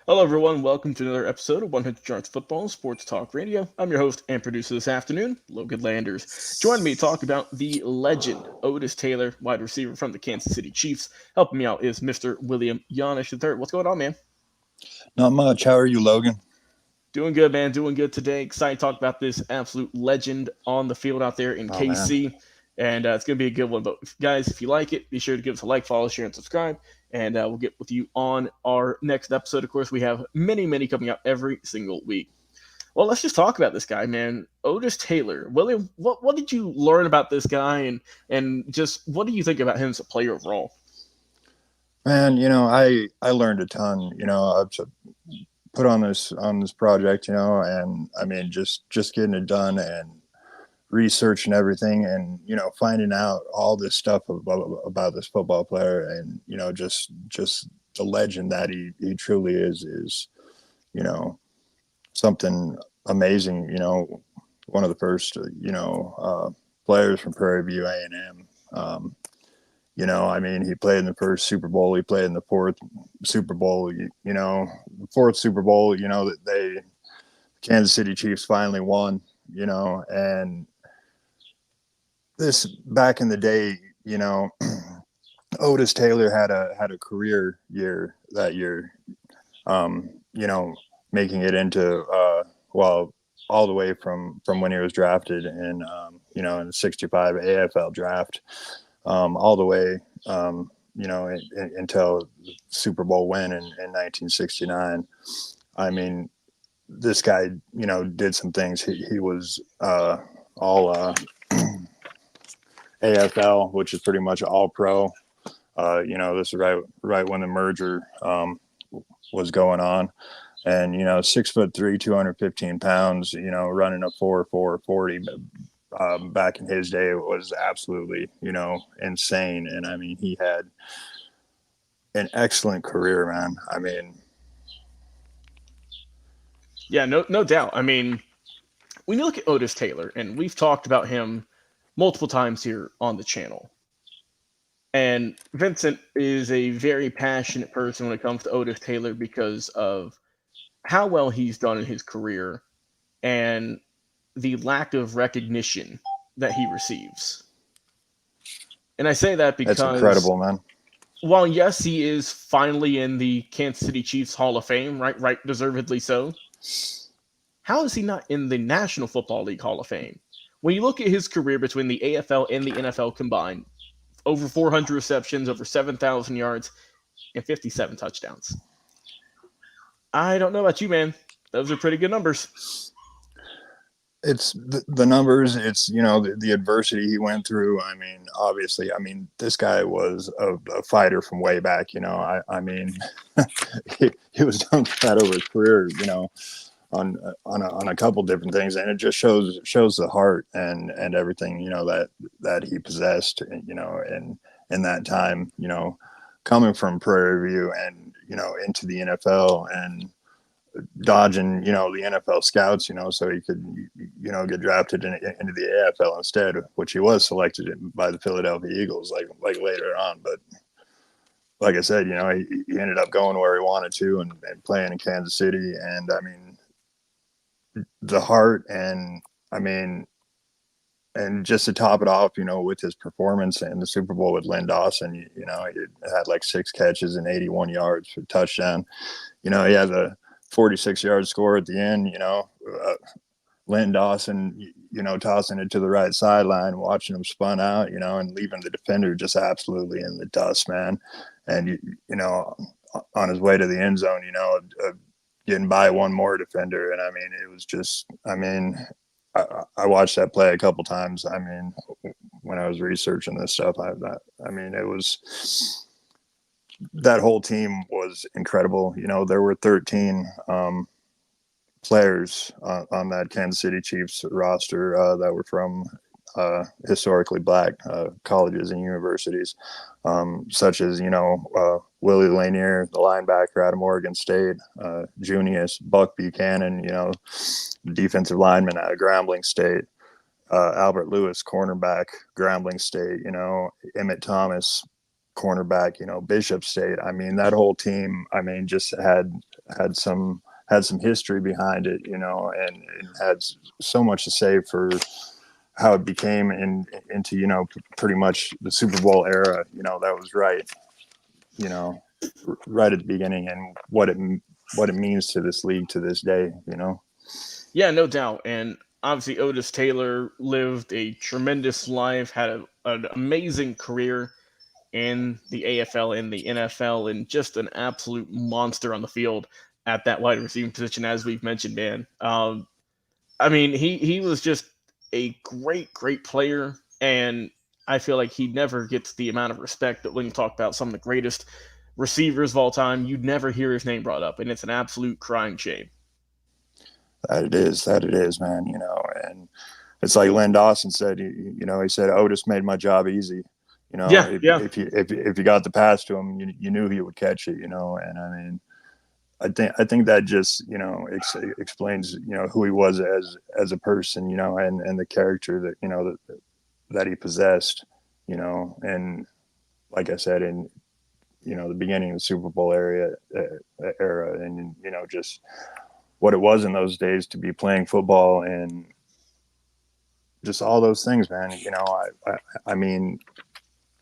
Hello, everyone. Welcome to another episode of 100 Yards Football Sports Talk Radio. I'm your host and producer this afternoon, Logan Landers. Joining me to talk about the legend, Otis Taylor, wide receiver from the Kansas City Chiefs. Helping me out is Mr. William Yanish III. What's going on, man? Not much. How are you, Logan? Doing good, man. Doing good today. Excited to talk about this absolute legend on the field out there in Oh man. KC. And it's going to be a good one. But guys, if you like it, be sure to give us a like, follow, share, and subscribe. And we'll get with you on our next episode. Of course, we have many coming out every single week. Well, let's just talk about this guy, man. Otis Taylor. William, what did you learn about this guy, and just what do you think about him as a player overall? Man, I learned a ton. I've put on this project. And I mean, just getting it done and research and everything, and finding out all this stuff about this football player, and just the legend that he truly is you know something amazing. One of the first players from Prairie View A&M. I mean, he played in the first Super Bowl. He played in the fourth Super Bowl. The fourth Super Bowl. That Kansas City Chiefs finally won. And this back in the day. Otis Taylor had a career year that year. Um, you know, Making it into well, all the way from when he was drafted in the '65 AFL draft, all the way, until Super Bowl win in 1969. I mean, this guy, did some things. He was all AFL, which is pretty much all pro. This is right when the merger was going on. And 6'3", 215 pounds. Running a 4.40 back in his day was absolutely insane. And I mean, he had an excellent career, man. I mean, Yeah, no doubt. I mean, when you look at Otis Taylor, and we've talked about him multiple times here on the channel, and Vincent is a very passionate person when it comes to Otis Taylor because of how well he's done in his career and the lack of recognition that he receives. And I say that that's because incredible, man. while yes, he is finally in the Kansas City Chiefs Hall of Fame, right, deservedly so. How is he not in the National Football League Hall of Fame? When you look at his career between the AFL and the NFL combined, over 400 receptions, over 7,000 yards, and 57 touchdowns. I don't know about you, man. Those are pretty good numbers. It's the numbers. It's the adversity he went through. I mean, obviously, I mean, this guy was a fighter from way back. I mean, he was done that over his career. On a couple different things, and it just shows the heart and everything that he possessed. In that time, coming from Prairie View and into the NFL and dodging the NFL scouts, so he could get drafted into the AFL instead, which he was selected by the Philadelphia Eagles like later on. But like I said, he ended up going where he wanted to and playing in Kansas City. And I mean, the heart, and I mean, and just to top it off, with his performance in the Super Bowl with Lynn Dawson, he had like 6 catches and 81 yards for a touchdown. He had a 46-yard score at the end. Lynn Dawson, tossing it to the right sideline, watching him spun out, and leaving the defender just absolutely in the dust, man. And on his way to the end zone, getting by one more defender. And I mean, it was just, I mean, I watched that play a couple times. I mean, when I was researching this stuff, I mean, it was, that whole team was incredible. There were 13 players on that Kansas City Chiefs roster that were from historically black colleges and universities, such as Willie Lanier, the linebacker out of Morgan State, Junius Buck Buchanan, defensive lineman out of Grambling State, Albert Lewis, cornerback, Grambling State, Emmett Thomas, cornerback, Bishop State. I mean, that whole team, I mean, just had some history behind it, and had so much to say for how it became into pretty much the Super Bowl era. That was right, right at the beginning, and what it means to this league to this day. Yeah, no doubt. And obviously, Otis Taylor lived a tremendous life, had an amazing career in the AFL and the NFL, and just an absolute monster on the field at that wide receiving position, as we've mentioned, man. I mean, he was just a great player, and I feel like he never gets the amount of respect that when you talk about some of the greatest receivers of all time, you'd never hear his name brought up, and it's an absolute crying shame. That it is, man. And it's like Len Dawson said. He said Otis made my job easy. Yeah, yeah. If you got the pass to him, you knew he would catch it. And I mean, I think that just explains who he was as a person, and the character that that he possessed, and like I said, in the beginning of the Super Bowl era, and just what it was in those days to be playing football and just all those things, man. I mean,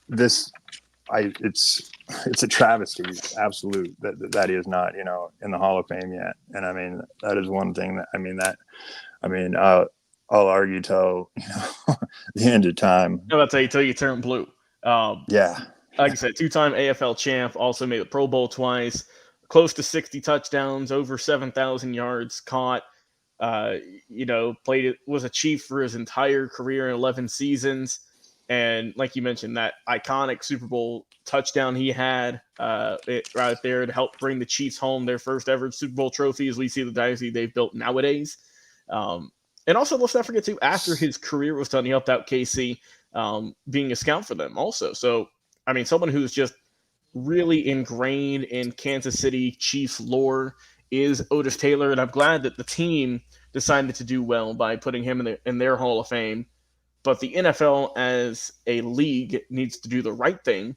it's a travesty, absolute, that he is not, in the Hall of Fame yet. And I mean, that is one thing I'll argue till the end of time. No, that's how you tell you turn blue. Yeah. Like I said, two-time AFL champ, also made the Pro Bowl twice, close to 60 touchdowns, over 7,000 yards caught. Was a Chief for his entire career in 11 seasons. And like you mentioned, that iconic Super Bowl touchdown he had right there to help bring the Chiefs home their first ever Super Bowl trophy, as we see the dynasty they've built nowadays. And also, let's not forget, too, after his career was done, he helped out KC being a scout for them also. So, I mean, someone who's just really ingrained in Kansas City Chiefs lore is Otis Taylor. And I'm glad that the team decided to do well by putting him in their Hall of Fame. But the NFL as a league needs to do the right thing,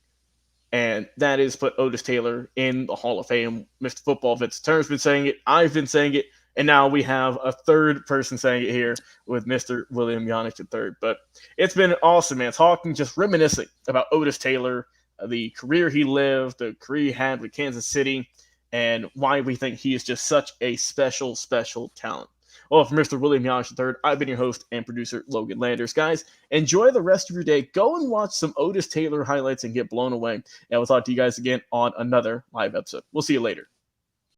and that is put Otis Taylor in the Hall of Fame. Mr. Football Vince Turner's been saying it, I've been saying it, and now we have a third person saying it here with Mr. William Yanish III. But it's been awesome, man. Talking, just reminiscing about Otis Taylor, the career he lived, the career he had with Kansas City, and why we think he is just such a special talent. Well, for Mr. William Yanish III, I've been your host and producer, Logan Landers. Guys, enjoy the rest of your day. Go and watch some Otis Taylor highlights and get blown away. And we'll talk to you guys again on another live episode. We'll see you later.